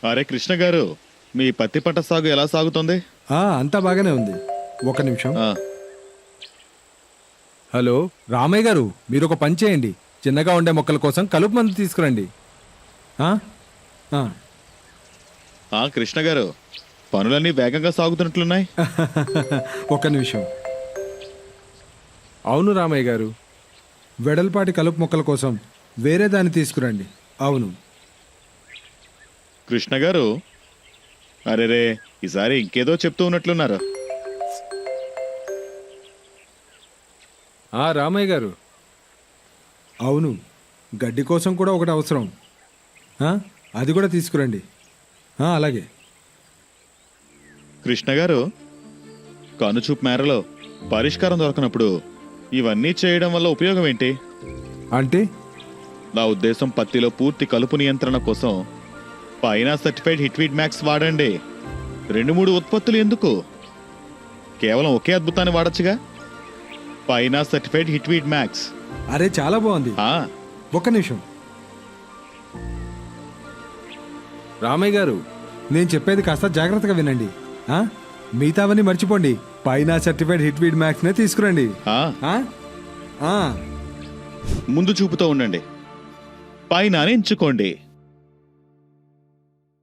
అరే కృష్ణ గారు, మీ పత్తి పంట సాగు ఎలా సాగుతుంది? అంతా బాగానే ఉంది. ఒక నిమిషం. ఆ, హలో రామయ్య గారు, మీరు ఒక పని చేయండి. చిన్నగా ఉండే మొక్కల కోసం కలుపు మందు తీసుకురండి. ఆ? ఆ. కృష్ణ గారు, పనులన్నీ వేగంగా సాగుతున్నట్లున్నాయి. ఒక నిమిషం. అవును రామయ్య గారు, వెడల్పాటి కలుపు మొక్కల కోసం వేరే దాన్ని తీసుకురండి. అవును. కృష్ణ గారు, అరేరే, ఈసారి ఇంకేదో చెప్తూ ఉన్నట్లున్నారు. రామయ్య గారు, అవును, గడ్డి కోసం కూడా ఒకటి అవసరం. అది కూడా తీసుకురండి. అలాగే. కృష్ణ గారు, కనుచూపు మేరలో పరిష్కారం దొరకనప్పుడు ఇవన్నీ చేయడం వల్ల ఉపయోగం ఏంటి? అంటే నా ఉద్దేశం, పత్తిలో పూర్తి కలుపు నియంత్రణ కోసం పైనా సర్టిఫైడ్ హిట్వీడ్ మ్యాక్స్ వాడండి. 2-3 ఉత్పత్తులు ఎందుకు? కేవలం ఒకే అద్భుతాన్ని వాడచ్చుగా. పైనా సర్టిఫైడ్ హిట్వీడ్ మ్యాక్స్. అరే చాలా బాగుంది. ఒక్క నిమిషం. రామయ్య గారు, నేను చెప్పేది కాస్త జాగ్రత్తగా వినండి. మిగతావన్నీ మర్చిపోండి. పైనా సర్టిఫైడ్ హిట్వీడ్ మ్యాక్స్ నే తీసుకురండి. ముందు చూపుతూ ఉండండి. పైన ఎంచుకోండి.